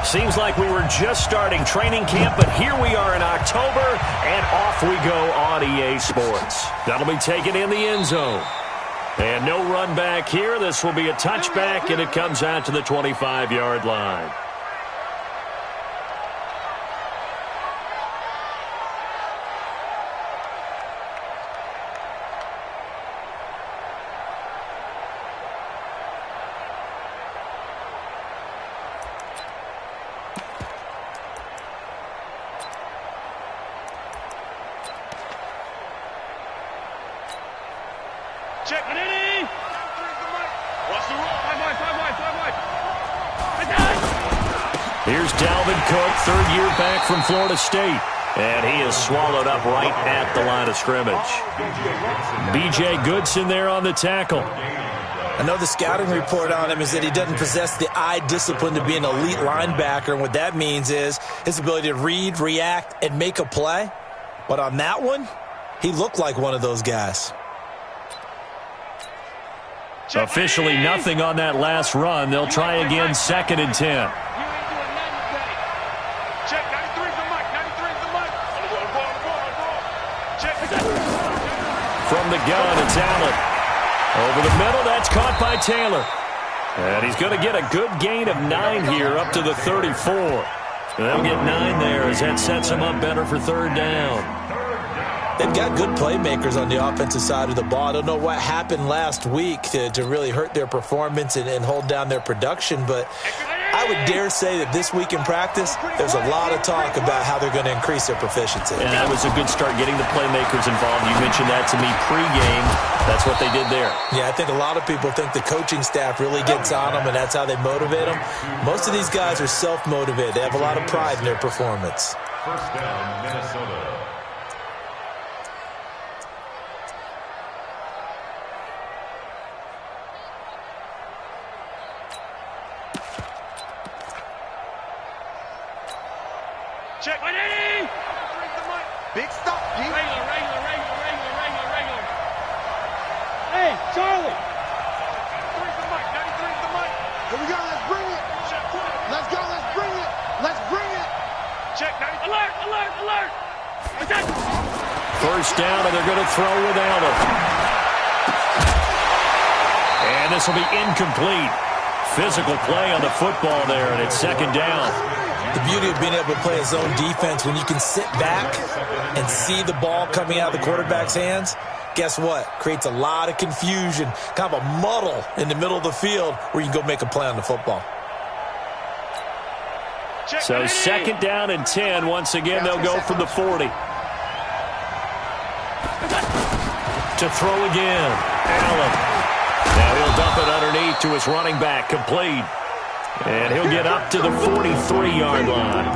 Seems like we were just starting training camp, but here we are in October, and off we go on EA Sports. That'll be taken in the end zone. And no run back here. This will be a touchback, and it comes out to the 25-yard line. Check it in. Watch the roll. Five wide. Here's Dalvin Cook, third-year back from Florida State. And he is swallowed up right at the line of scrimmage. B.J. Goodson there on the tackle. I know the scouting report on him is that he doesn't possess the eye discipline to be an elite linebacker. And what that means is his ability to read, react, and make a play. But on that one, he looked like one of those guys. Officially nothing on that last run. They'll try again, 2nd and 10. From the gun, it's Allen. Over the middle, that's caught by Taylor. And he's going to get a good gain of 9 here, up to the 34. They'll get 9 there as that sets him up better for 3rd down. They've got good playmakers on the offensive side of the ball. I don't know what happened last week to really hurt their performance and hold down their production, but I would dare say that this week in practice, there's a lot of talk about how they're going to increase their proficiency. And that was a good start getting the playmakers involved. You mentioned that to me pregame. That's what they did there. Yeah, I think a lot of people think the coaching staff really gets on them, and that's how they motivate them. Most of these guys are self-motivated. They have a lot of pride in their performance. First down, Minnesota. Check. Big stop. Regular. Hey, Charlie. 93's the mic. Here we go. Let's bring it. Let's go. Let's bring it. Check. Alert. First down, and they're going to throw with Allen. And this will be incomplete. Physical play on the football there, and it's 2nd down. The beauty of being able to play a zone defense when you can sit back and see the ball coming out of the quarterback's hands, guess what? Creates a lot of confusion, kind of a muddle in the middle of the field where you can go make a play on the football. So 2nd down and 10. Once again, they'll go from the 40. To throw again. Allen. Now he'll dump it underneath to his running back, complete. And he'll get up to the 43-yard line.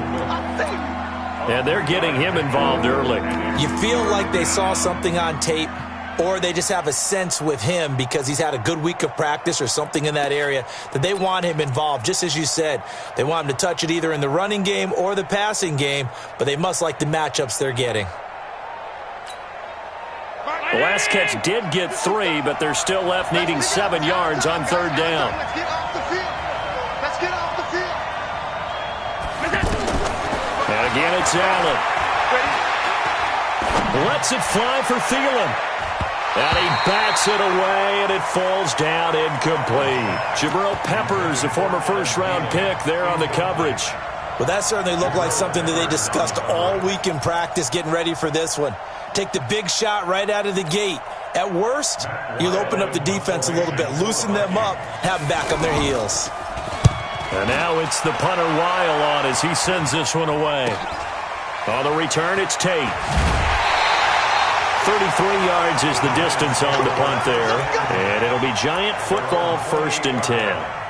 And they're getting him involved early. You feel like they saw something on tape, or they just have a sense with him because he's had a good week of practice or something in that area that they want him involved. Just as you said, they want him to touch it either in the running game or the passing game, but they must like the matchups they're getting. The last catch did get 3, but they're still left needing 7 yards on 3rd down. Let's get off the field. And again, it's Allen. Lets it fly for Thielen. And he bats it away, and it falls down incomplete. Jabril Peppers, a former first-round pick, there on the coverage. Well, that certainly looked like something that they discussed all week in practice getting ready for this one. Take the big shot right out of the gate. At worst, you'll open up the defense a little bit, loosen them up, have them back on their heels. And now it's the punter Weil on as he sends this one away. On the return, it's Tate. 33 yards is the distance on the punt there. And it'll be Giant football, 1st and 10.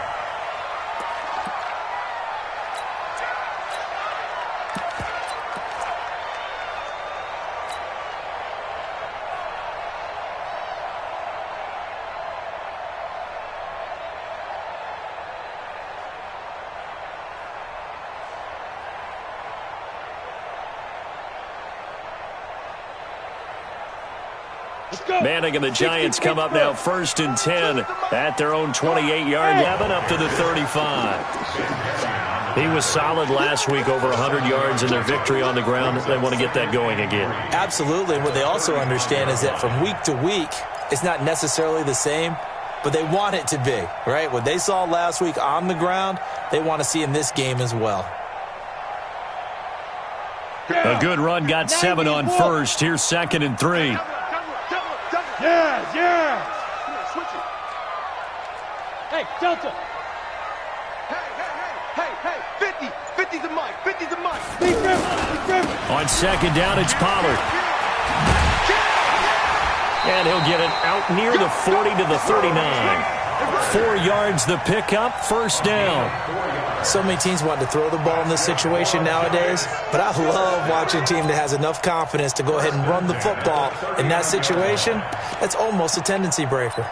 Manning and the Giants come up now 1st and 10 at their own 28-yard line, up to the 35. He was solid last week, over 100 yards in their victory on the ground. They want to get that going again. Absolutely. What they also understand is that from week to week, it's not necessarily the same, but they want it to be, right? What they saw last week on the ground, they want to see in this game as well. A good run, got 7 on first. Here's 2nd and 3. Yeah. Switch it. Hey, Delta. Hey. 50's the mic. 50's the mic. Be careful. On 2nd down, it's Pollard. And he'll get it out near the 40 to the 39. 4 yards the pickup, 1st down. So many teams want to throw the ball in this situation nowadays, but I love watching a team that has enough confidence to go ahead and run the football in that situation. That's almost a tendency breaker.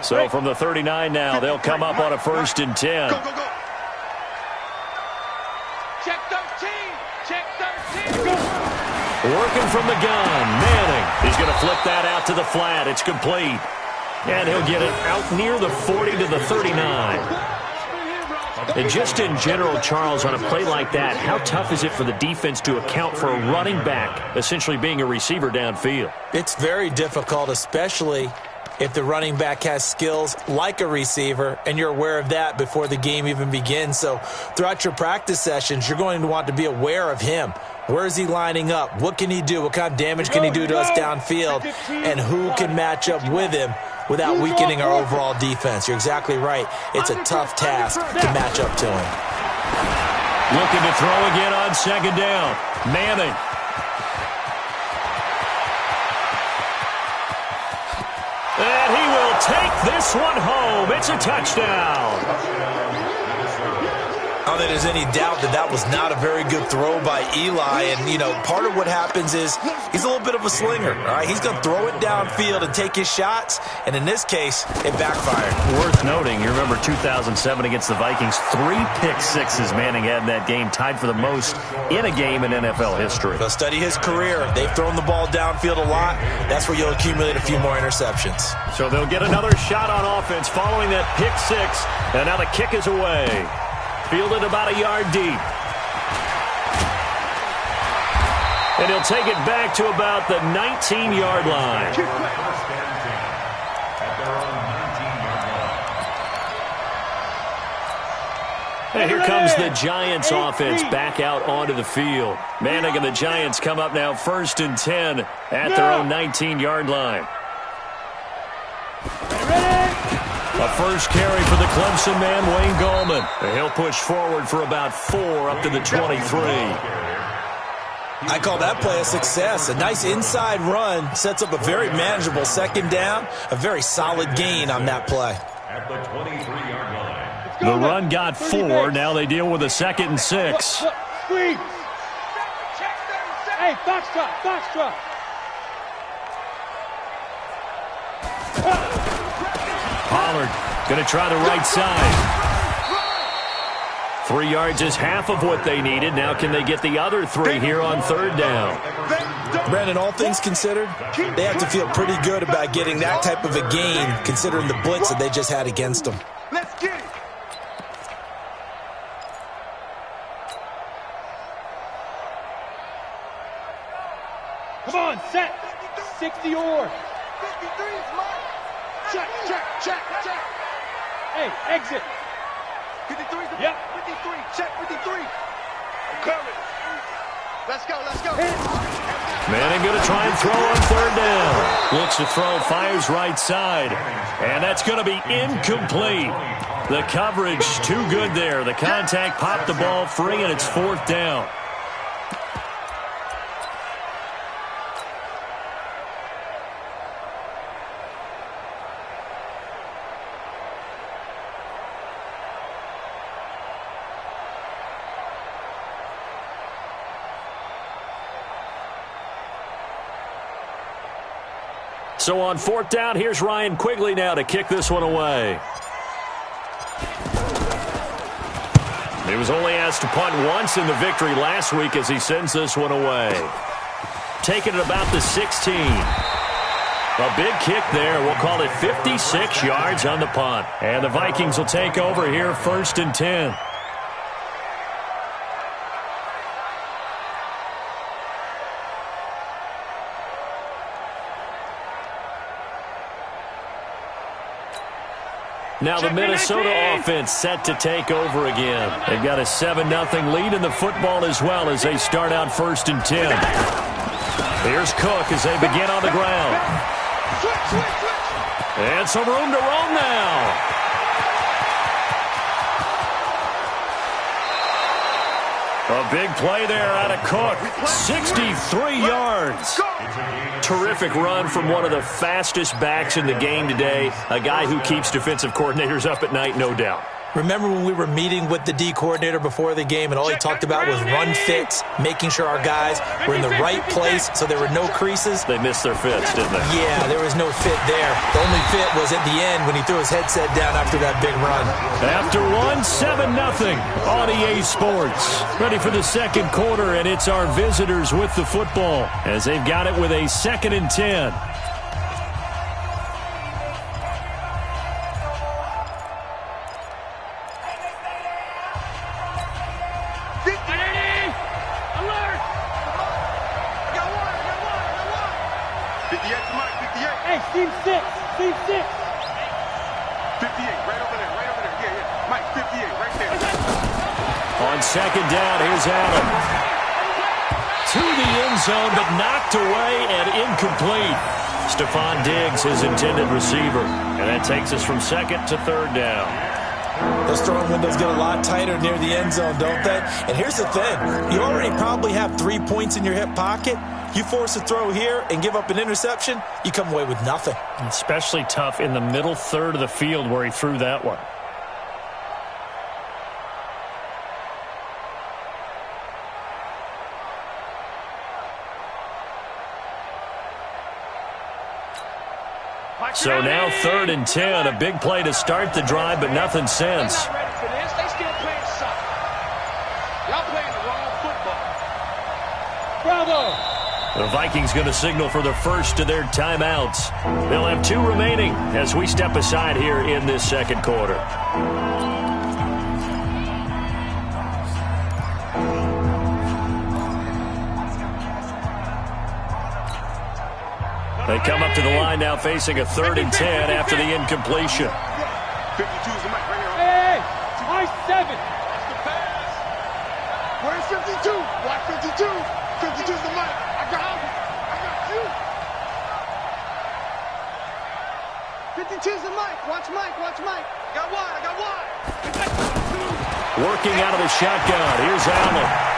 So from the 39 now, they'll come up on a 1st and 10. Go. Check 13. Working from the gun, Manning. He's going to flip that out to the flat. It's complete. And he'll get it out near the 40 to the 39. And just in general, Charles, on a play like that, how tough is it for the defense to account for a running back essentially being a receiver downfield? It's very difficult, especially if the running back has skills like a receiver, and you're aware of that before the game even begins. So throughout your practice sessions, you're going to want to be aware of him. Where is he lining up? What can he do? What kind of damage can he do to us downfield? And who can match up with him without weakening our overall defense? You're exactly right. It's a tough task to match up to him. Looking to throw again on 2nd down. Manning. And he will take this one home. It's a touchdown. I don't think there's any doubt that that was not a very good throw by Eli. And, you know, part of what happens is he's a little bit of a slinger. All right, he's going to throw it downfield and take his shots. And in this case, it backfired. Worth noting, you remember 2007 against the Vikings, 3 pick sixes Manning had in that game, tied for the most in a game in NFL history. They'll study his career. They've thrown the ball downfield a lot. That's where you'll accumulate a few more interceptions. So they'll get another shot on offense following that pick 6. And now the kick is away. Fielded about a yard deep. And he'll take it back to about the 19-yard line. And here comes the Giants offense back out onto the field. Manning and the Giants come up now 1st and 10 at their own 19-yard line. A first carry for the Clemson man, Wayne Gallman. And he'll push forward for about 4 up to the 23. I call that play a success. A nice inside run sets up a very manageable 2nd down. A very solid gain on that play. At the 23-yard line. The run got 4. Now they deal with a 2nd and 6. Squeeze. Hey, foxtrot. Pollard going to try the right side. 3 yards is half of what they needed. Now can they get the other 3 here on 3rd down? Brandon, all things considered, they have to feel pretty good about getting that type of a gain considering the blitz that they just had against them. Let's get it. Come on, set. 60 or. 53 is mine. Check. Hey, exit. 53 is the yep. 53. Check 53. I'm coming. Let's go. Manning going to try and throw on 3rd down. Looks to throw, fires right side. And that's going to be incomplete. The coverage too good there. The contact popped the ball free, and it's 4th down. So on 4th down, here's Ryan Quigley now to kick this one away. He was only asked to punt once in the victory last week as he sends this one away. Taking it about the 16. A big kick there. We'll call it 56 yards on the punt. And the Vikings will take over here, 1st and 10. Now the Minnesota offense set to take over again. They've got a 7-0 lead in the football as well as they start out 1st and 10. Here's Cook as they begin on the ground. And some room to roam now. A big play there out of Cook. 63 yards. Terrific run from one of the fastest backs in the game today. A guy who keeps defensive coordinators up at night, no doubt. Remember when we were meeting with the D coordinator before the game and all he talked about was run fits, making sure our guys were in the right place so there were no creases? They missed their fits, didn't they? Yeah, there was no fit there. The only fit was at the end when he threw his headset down after that big run. After one, 7-0 on EA Sports. Ready for the second quarter, and it's our visitors with the football as they've got it with a 2nd and 10. Steve 6. 58, right over there. Yeah. Mike, 58, right there. On 2nd down, here's Allen. To the end zone, but knocked away and incomplete. Stephon Diggs, his intended receiver. And that takes us from 2nd to 3rd down. Those throwing windows get a lot tighter near the end zone, don't they? And here's the thing. You already probably have 3 points in your hip pocket. You force a throw here and give up an interception, you come away with nothing. Especially tough in the middle third of the field where he threw that one. So now 3rd and 10. A big play to start the drive, but nothing since. They're not ready for this. They still playing soccer. Y'all playing the wrong football. Bravo. The Vikings going to signal for the first of their timeouts. They'll have 2 remaining as we step aside here in this second quarter. They come up to the line now facing a 3rd and 10 after the incompletion. 52's the mic right here. Hey, my 7. That's the pass. Where's 52? Watch 52. 52's the mic. I got you. 52's the mic. Watch Mike. I got one. Working out of the shotgun. Here's Allen.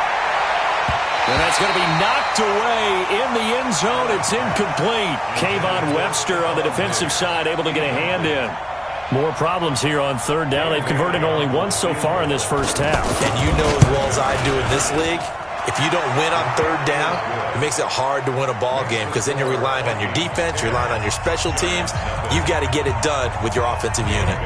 And that's going to be knocked away in the end zone. It's incomplete. Kayvon Webster on the defensive side able to get a hand in. More problems here on 3rd down. They've converted only once so far in this first half. And you know as well as I do in this league, if you don't win on 3rd down, it makes it hard to win a ball game because then you're relying on your defense, you're relying on your special teams. You've got to get it done with your offensive unit.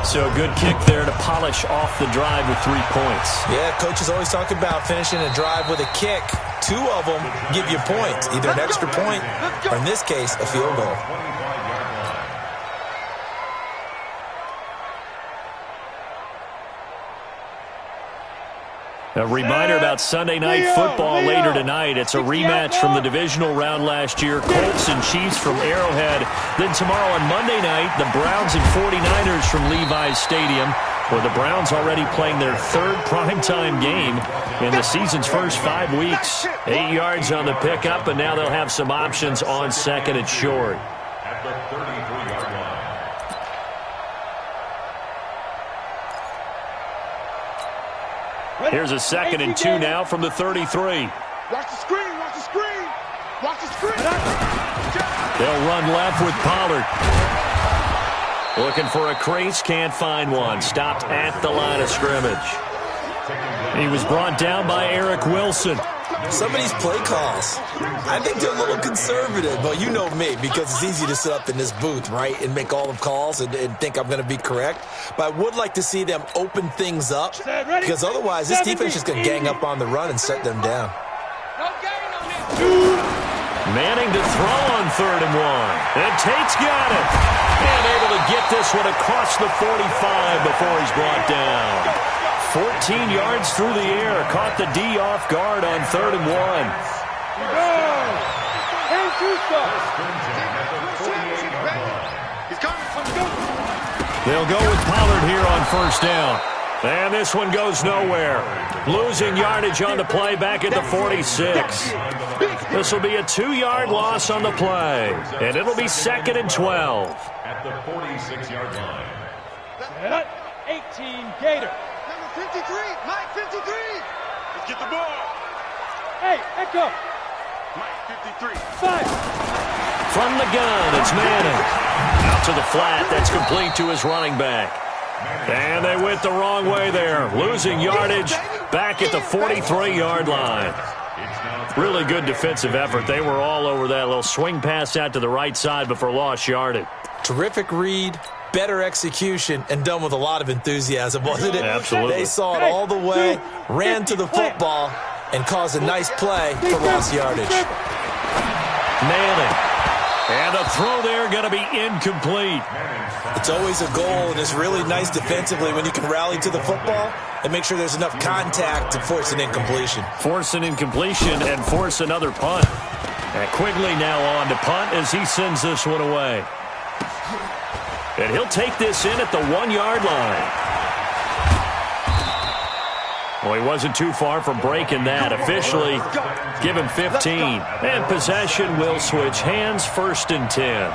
So a good kick there to polish off the drive with 3 points. Yeah, coaches always talk about finishing a drive with a kick. 2 of them give you points, either an extra point or, in this case, a field goal. A reminder about Sunday Night Football later tonight. It's a rematch from the divisional round last year. Colts and Chiefs from Arrowhead. Then tomorrow on Monday night, the Browns and 49ers from Levi's Stadium, where the Browns already playing their 3rd primetime game in the season's first 5 weeks. 8 yards on the pickup, and now they'll have some options on 2nd and short. At the 33-yard line. Here's a 2nd and 2 now from the 33. Watch the screen. They'll run left with Pollard. Looking for a crease, can't find one. Stopped at the line of scrimmage. He was brought down by Eric Wilson. Some of these play calls, I think they're a little conservative. But you know me, because it's easy to sit up in this booth, right, and make all the calls and think I'm going to be correct. But I would like to see them open things up, because otherwise this defense is going to gang up on the run and shut them down. Manning to throw on 3rd and 1. And Tate's got it. And able to get this one across the 45 before he's brought down. 14 yards through the air. Caught the D off guard on 3rd and 1. They'll go with Pollard here on 1st down. And this one goes nowhere. Losing yardage on the play back at the 46. This will be a 2-yard loss on the play. And it'll be 2nd and 12. At the 46-yard line. 18 Gator. Number 53, Mike 53. Let's get the ball. Hey, Echo. Mike 53. 5. From the gun, it's Manning. Out to the flat. That's complete to his running back. And they went the wrong way there. Losing yardage back at the 43-yard line. Really good defensive effort. They were all over that little swing pass out to the right side before lost yardage. Terrific read, better execution, and done with a lot of enthusiasm, wasn't it? Absolutely. They saw it all the way, ran to the football, and caused a nice play for lost yardage. Manning. And a throw there going to be incomplete. It's always a goal, and it's really nice defensively when you can rally to the football and make sure there's enough contact to force an incompletion. Force an incompletion and force another punt. And Quigley now on to punt as he sends this one away. And he'll take this in at the 1-yard line. Well, he wasn't too far from breaking that. Officially, give him 15. And possession will switch hands, 1st and 10.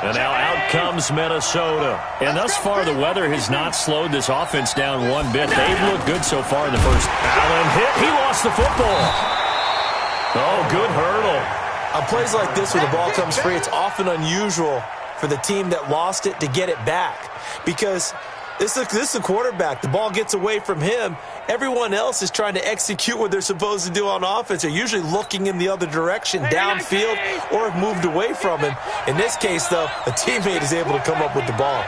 And now out comes Minnesota. And thus far, the weather has not slowed this offense down one bit. They've looked good so far in the first. Allen hit. He lost the football. Oh, good hurdle. On plays like this where the ball comes free, it's often unusual for the team that lost it to get it back. Because this is a quarterback. The ball gets away from him. Everyone else is trying to execute what they're supposed to do on offense. They're usually looking in the other direction, downfield, or have moved away from him. In this case, though, a teammate is able to come up with the ball.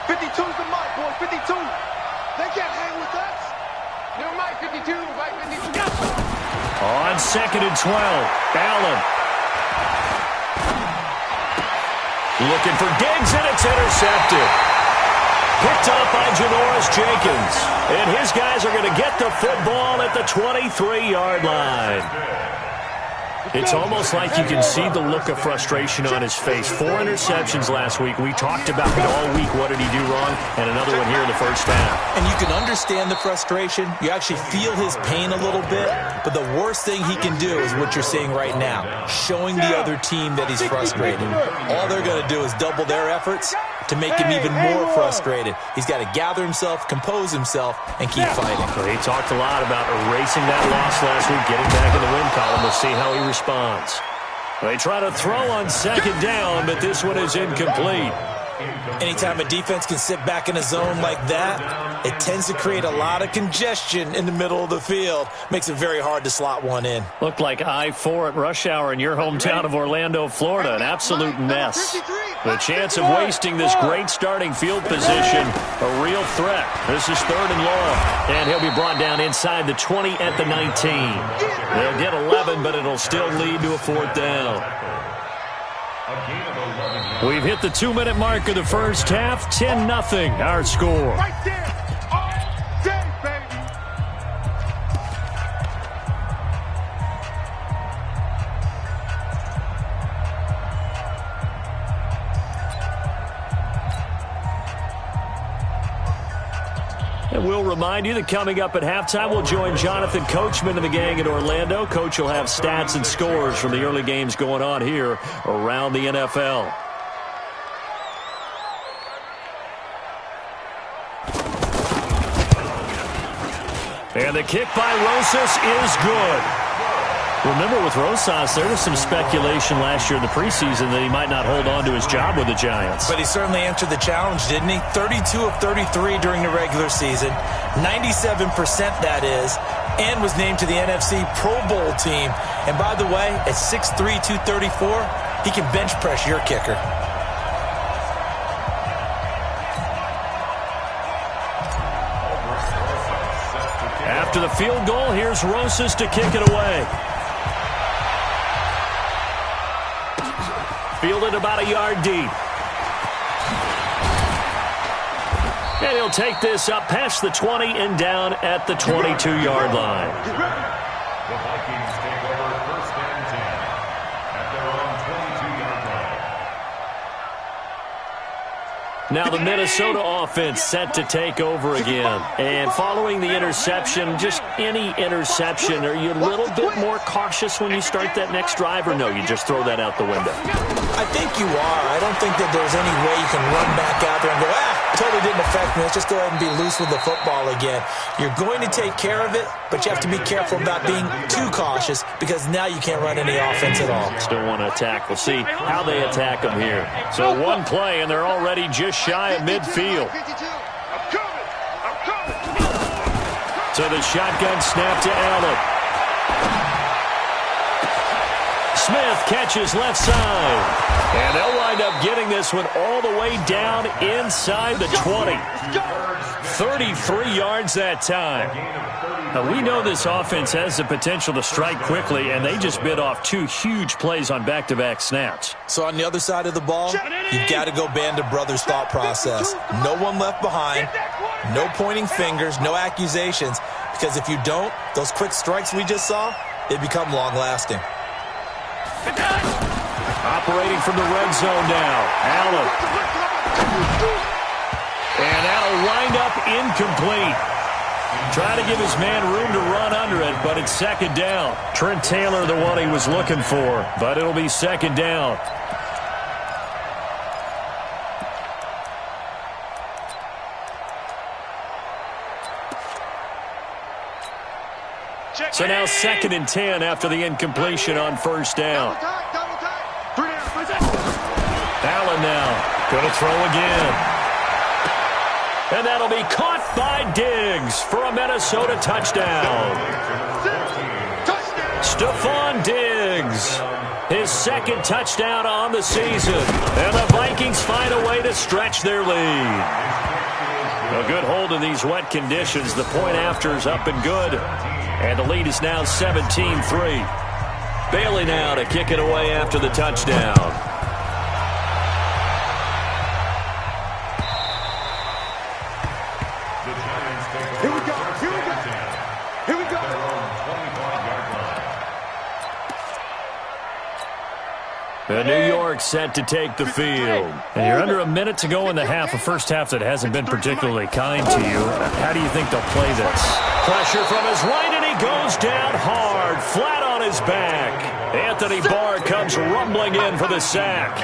52's the mic, boy. 52. They can't hang with us. No, Mike 52. Mike 52. On 2nd and 12, Allen. Looking for Diggs, and it's intercepted. Picked up by Janoris Jenkins. And his guys are going to get the football at the 23-yard line. It's almost like you can see the look of frustration on his face. 4 interceptions last week. We talked about it all week. What did he do wrong? And another one here in the first half. And you can understand the frustration. You actually feel his pain a little bit. But the worst thing he can do is what you're seeing right now, showing the other team that he's frustrated. All they're going to do is double their efforts to make him even more frustrated. He's got to gather himself, compose himself, and keep fighting. So he talked a lot about erasing that loss last week, getting back in the win column. We'll see how he responds. They try to throw on 2nd down, but this one is incomplete. Anytime a defense can sit back in a zone like that, it tends to create a lot of congestion in the middle of the field. Makes it very hard to slot one in. Looked like I-4 at rush hour in your hometown of Orlando, Florida. An absolute mess. The chance of wasting this great starting field position, a real threat. This is 3rd and long. And he'll be brought down inside the 20 at the 19. They'll get 11, but it'll still lead to a 4th down. We've hit the 2-minute mark of the first half. 10-0, our score. Right there. All day, baby. And we'll remind you that coming up at halftime, we'll join Jonathan Coachman and the gang in Orlando. Coach will have stats and scores from the early games going on here around the NFL. And the kick by Rosas is good. Remember with Rosas, there was some speculation last year in the preseason that he might not hold on to his job with the Giants. But he certainly answered the challenge, didn't he? 32 of 33 during the regular season, 97% that is, and was named to the NFC Pro Bowl team. And by the way, at 6'3", 234, he can bench press your kicker. After the field goal, here's Rosas to kick it away. Fielded about a yard deep. And he'll take this up past the 20 and down at the 22-yard line. The Vikings take over first and 10 at their own 22-yard line. Now the Minnesota offense set to take over again. And following the interception, just any interception, are you a little bit more cautious when you start that next drive, or no, you just throw that out the window? I think you are. I don't think that there's any way you can run back out there and go, totally didn't affect me. Let's just go ahead and be loose with the football again. You're going to take care of it, but you have to be careful about being too cautious because now you can't run any offense at all. Still want to attack. We'll see how they attack them here. So one play, and they're already just shy of midfield. So the shotgun snap to Allen. Smith catches left side. And they'll wind up getting this one all the way down inside the 20. 33 yards that time. Now, we know this offense has the potential to strike quickly, and they just bit off two huge plays on back-to-back snaps. So on the other side of the ball, you've got to go band of brothers thought process. No one left behind, no pointing fingers, no accusations, because if you don't, those quick strikes we just saw, they become long-lasting. Operating from the red zone now. Allen. And that'll wind up incomplete. Trying to give his man room to run under it, but it's second down. Trent Taylor, the one he was looking for, but it'll be second down. So now second and 10 after the incompletion on first down. Allen now going to throw again. And that'll be caught by Diggs for a Minnesota touchdown. Stephon Diggs, his second touchdown on the season. And the Vikings find a way to stretch their lead. A good hold in these wet conditions. The point after is up and good. And the lead is now 17-3. Bailey now to kick it away after the touchdown. Here we go. Here we go. Here we go. And New York set to take the field. And you're under a minute to go in the half, a first half that hasn't been particularly kind to you. How do you think they'll play this? Pressure from his right, and he goes down hard, flat on his back. Anthony Barr comes rumbling in for the sack.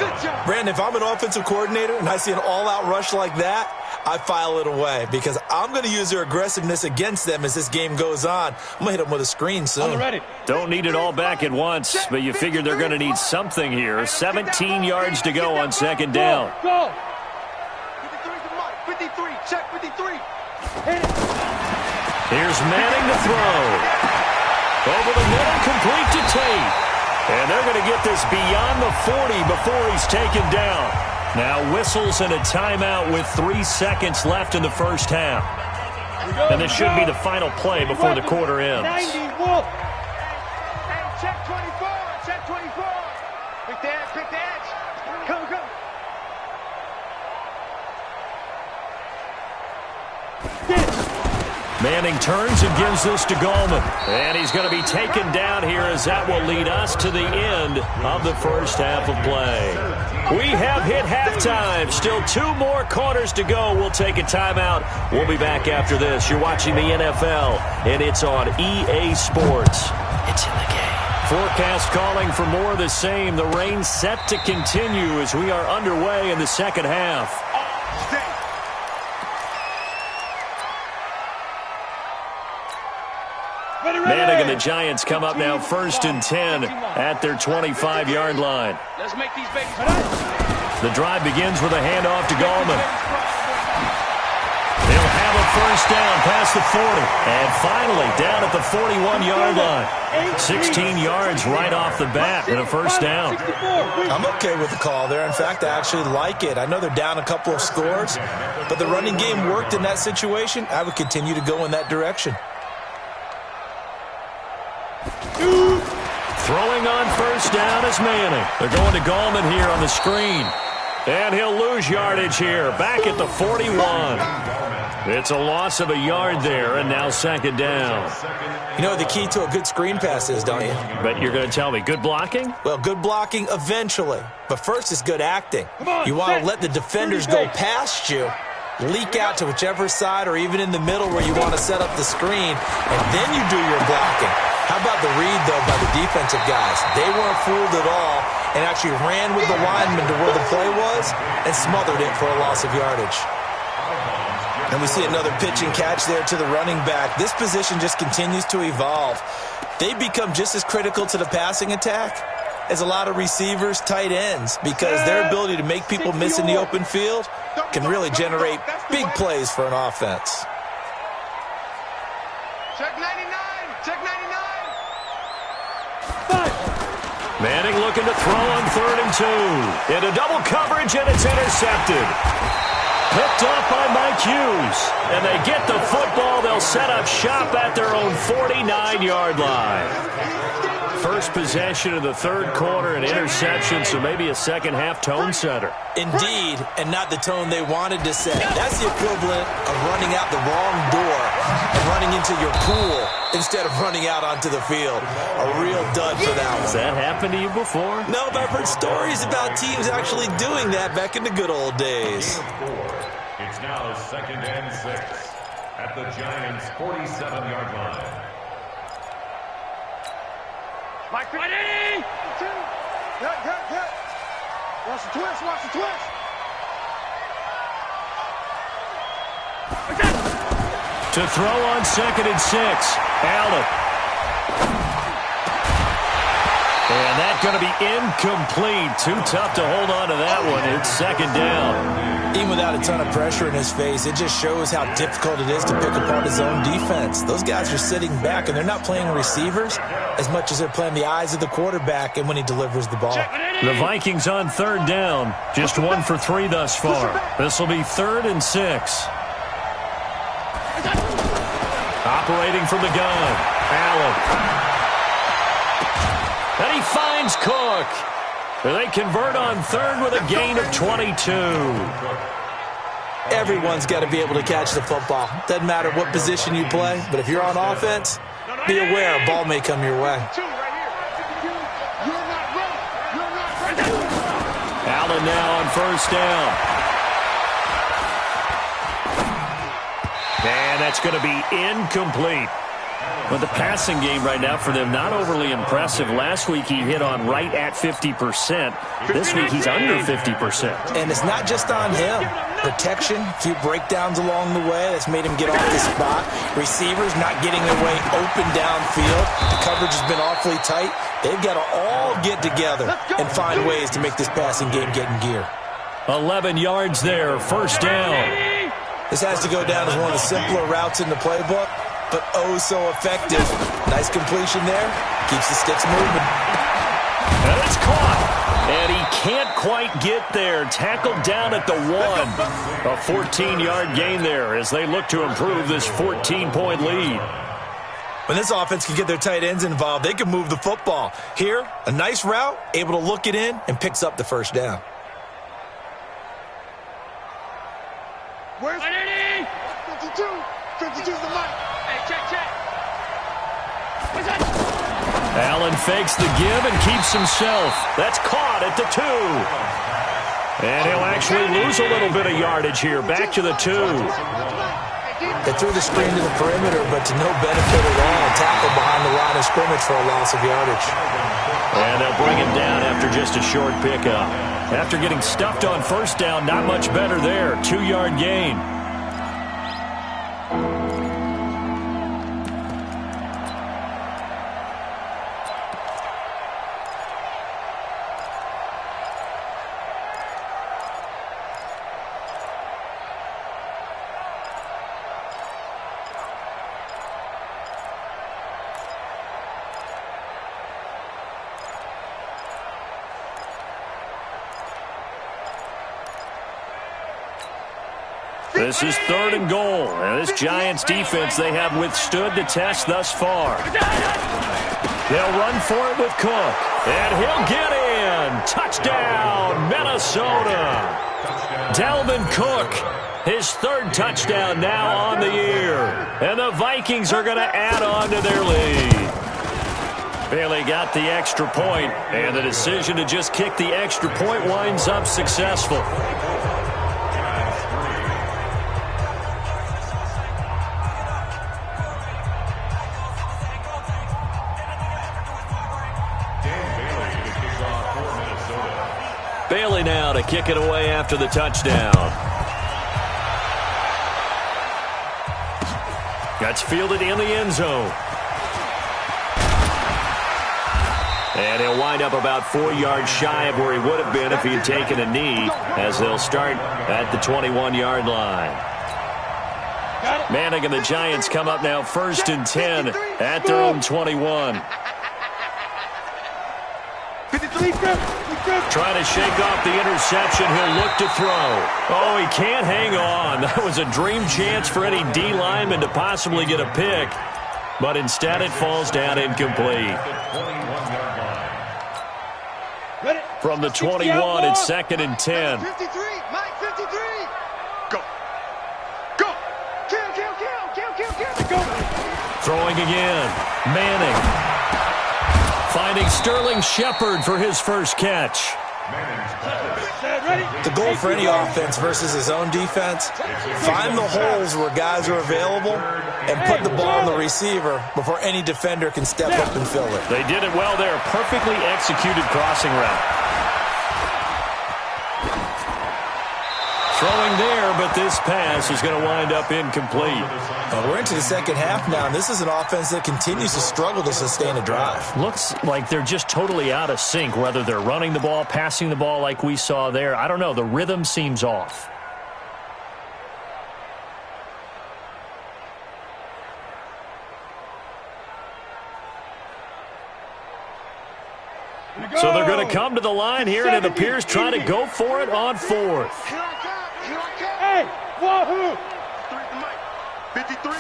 Brandon, if I'm an offensive coordinator and I see an all-out rush like that, I file it away because I'm going to use their aggressiveness against them as this game goes on. I'm going to hit them with a screen soon. Don't need it all back at once, but you figure they're going to need something here. 17 yards to go on second down. Go. 53's the mark. 53. Check 53. Hit it. Here's Manning to throw. Over the middle, complete to Tate. And they're going to get this beyond the 40 before he's taken down. Now whistles and a timeout with 3 seconds left in the first half. And this should be the final play before the quarter ends. 90, Wolf. Hey, check 24. Check 24. Quick the edge. Quick the edge. Come, come. Manning turns and gives this to Gallman. And he's going to be taken down here as that will lead us to the end of the first half of play. We have hit halftime. Still 2 more quarters to go. We'll take a timeout. We'll be back after this. You're watching the NFL, and it's on EA Sports. It's in the game. Forecast calling for more of the same. The rain set to continue as we are underway in the second half. Manning and the Giants come up now 1st and 10 at their 25-yard line. Let's make these babies. The drive begins with a handoff to Gallman. They'll have a first down past the 40. And finally, down at the 41-yard line. 16 yards right off the bat and a first down. I'm okay with the call there. In fact, I actually like it. I know they're down a couple of scores, but the running game worked in that situation. I would continue to go in that direction. Throwing on first down is Manning. They're going to Gallman here on the screen. And he'll lose yardage here, back at the 41. It's a loss of a yard there, and now 2nd down. You know what the key to a good screen pass is, don't you? But you're going to tell me, good blocking? Well, good blocking eventually. But first is good acting. You want to let the defenders go past you, leak out to whichever side or even in the middle where you want to set up the screen, and then you do your blocking. How about the read, though, by the defensive guys? They weren't fooled at all and actually ran with the lineman to where the play was and smothered it for a loss of yardage. And we see another pitch and catch there to the running back. This position just continues to evolve. They become just as critical to the passing attack as a lot of receivers, tight ends, because their ability to make people miss in the open field can really generate big plays for an offense. Check 99. Check 99. Manning looking to throw on 3rd and 2. Into double coverage, and it's intercepted. Picked up by Mike Hughes. And they get the football. They'll set up shop at their own 49-yard line. First possession of the 3rd quarter, an interception, so maybe a second-half tone setter. Indeed, and not the tone they wanted to set. That's the equivalent of running out the wrong door and running into your pool instead of running out onto the field. A real dud for that one. Has that happened to you before? No, but I've heard stories about teams actually doing that back in the good old days. It's now 2nd and 6 at the Giants' 47-yard line. Mike, ready? Hit. Watch the twist. Watch the twist. To throw on 2nd and 6. Allen. And that's going to be incomplete. Too tough to hold on to that one. It's 2nd down. Even without a ton of pressure in his face, it just shows how difficult it is to pick apart his own defense. Those guys are sitting back, and they're not playing receivers as much as they're playing the eyes of the quarterback and when he delivers the ball. The Vikings on 3rd down. Just 1 for 3 thus far. This will be 3rd and 6. Operating from the gun. Allen. And he finds Cook. They convert on 3rd with a gain of 22. Everyone's got to be able to catch the football. Doesn't matter what position you play, but if you're on offense, be aware a ball may come your way. Allen now on 1st down. And that's going to be incomplete. But the passing game right now for them, not overly impressive. Last week he hit on right at 50%. This week he's under 50%. And it's not just on him. Protection, a few breakdowns along the way. That's made him get off the spot. Receivers not getting their way open downfield. The coverage has been awfully tight. They've got to all get together and find ways to make this passing game get in gear. 11 yards there, 1st down. This has to go down as one of the simpler routes in the playbook, but oh so effective. Nice completion there. Keeps the sticks moving. And it's caught. And he can't quite get there. Tackled down at the 1. A 14-yard gain there as they look to improve this 14-point lead. When this offense can get their tight ends involved, they can move the football. Here, a nice route, able to look it in, and picks up the 1st down. Where's 52? 52's the mark. Hey, check. What's that? Allen fakes the give and keeps himself. That's caught at the 2. And he'll actually lose a little bit of yardage here. Back to the 2. They threw the screen to the perimeter, but to no benefit at all. Tackle behind the line of scrimmage for a loss of yardage. And they'll bring him down after just a short pickup. After getting stuffed on 1st down, not much better there. 2-yard gain. This is 3rd and goal. And this Giants defense, they have withstood the test thus far. They'll run for it with Cook. And he'll get in. Touchdown, Minnesota. Dalvin Cook, his 3rd touchdown now on the year. And the Vikings are going to add on to their lead. Bailey got the extra point, and the decision to just kick the extra point winds up successful. Bailey now to kick it away after the touchdown. That's fielded in the end zone. And he'll wind up about 4 yards shy of where he would have been if he had taken a knee, as they'll start at the 21-yard line. Manning and the Giants come up now 1st and 10 at their own 21. Trying to shake off the interception. He'll look to throw. Oh, he can't hang on. That was a dream chance for any D lineman to possibly get a pick. But instead it falls down incomplete. From the 21, it's 2nd and 10. 53, Mike, 53. Go. Go. Kill. Throwing again. Manning. Finding Sterling Shepard for his first catch. The goal for any offense versus his own defense, find the holes where guys are available and put the ball on the receiver before any defender can step up and fill it. They did it well there. Perfectly executed crossing route. Throwing there, but this pass is going to wind up incomplete. We're into the second half now, and this is an offense that continues to struggle to sustain a drive. Looks like they're just totally out of sync, whether they're running the ball, passing the ball like we saw there. I don't know. The rhythm seems off. So they're going to come to the line here, and it appears trying to go for it on 4th. Hey, wahoo! 53.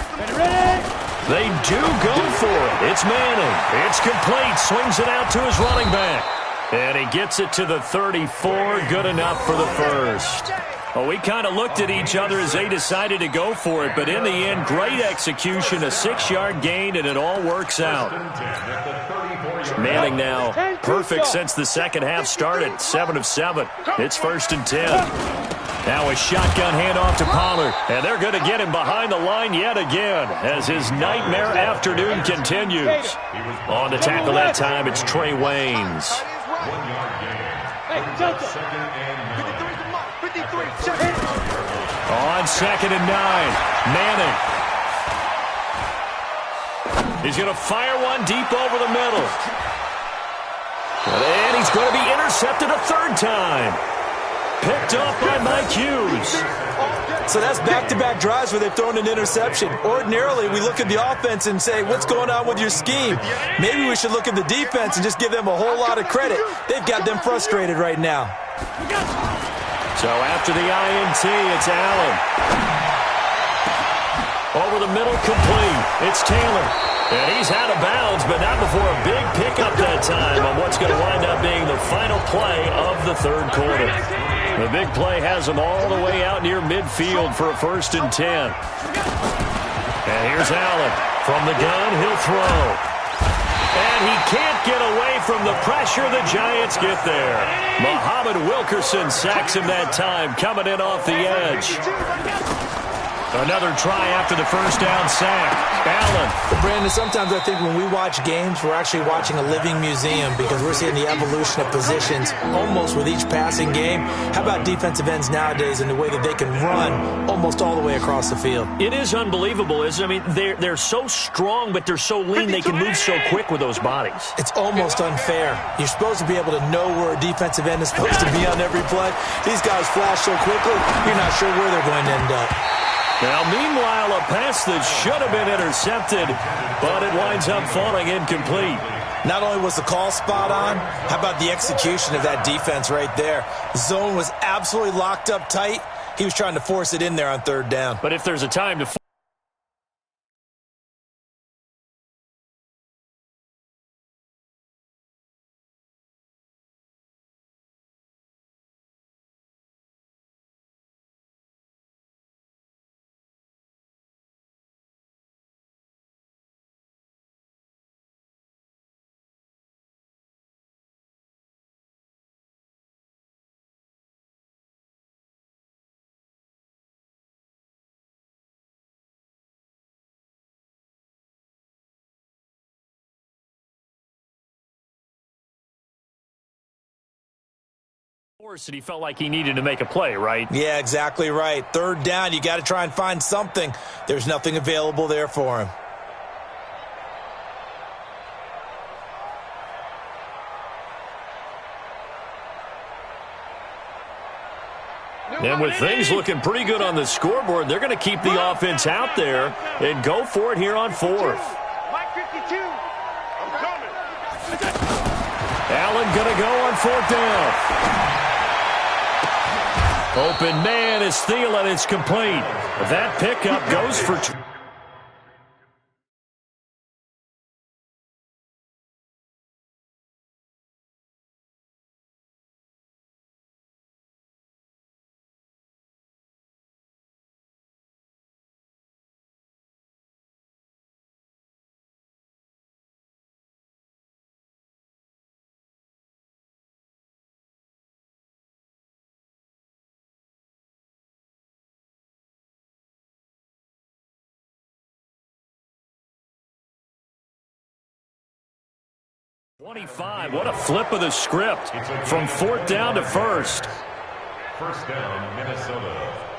They do go for it. It's Manning. It's complete. Swings it out to his running back. And he gets it to the 34. Good enough for the first. Well, we kind of looked at each other as they decided to go for it. But in the end, great execution, a 6-yard gain, and it all works out. Manning now perfect since the second half started. 7 of 7. It's 1st and 10. Now a shotgun handoff to Pollard. And they're going to get him behind the line yet again as his nightmare afternoon continues. On the tackle that time, it's Trey Waynes. On 2nd and 9, Manning. He's going to fire one deep over the middle. And he's going to be intercepted a 3rd time. Picked off by Mike Hughes. So that's back-to-back drives where they've thrown an interception. Ordinarily, we look at the offense and say, what's going on with your scheme? Maybe we should look at the defense and just give them a whole lot of credit. They've got them frustrated right now. So after the INT, it's Allen. Over the middle, complete. It's Taylor. And he's out of bounds, but not before a big pickup that time on what's going to wind up being the final play of the 3rd quarter. The big play has him all the way out near midfield for a 1st and 10. And here's Allen. From the gun, he'll throw. And he can't get away from the pressure. The Giants get there. Muhammad Wilkerson sacks him that time, coming in off the edge. Another try after the first down sack. Allen. Brandon, sometimes I think when we watch games, we're actually watching a living museum because we're seeing the evolution of positions almost with each passing game. How about defensive ends nowadays and the way that they can run almost all the way across the field? It is unbelievable, isn't it? I mean, they're so strong, but they're so lean. They can move so quick with those bodies. It's almost unfair. You're supposed to be able to know where a defensive end is supposed to be on every play. These guys flash so quickly, you're not sure where they're going to end up. Now, meanwhile, a pass that should have been intercepted, but it winds up falling incomplete. Not only was the call spot on, how about the execution of that defense right there? The zone was absolutely locked up tight, He was trying to force it in there on third down. But if there's a time to... And he felt like he needed to make a play, right? Yeah, exactly right. Third down, you got to try and find something. There's nothing available there for him. And with things looking pretty good on the scoreboard, they're going to keep the offense out there and go for it here on fourth. Mike 52. I'm coming. Allen going to go on fourth down. Open man is Thielen. It's complete. That pickup goes for... .25. What a flip of the script from fourth down to first. First down, Minnesota.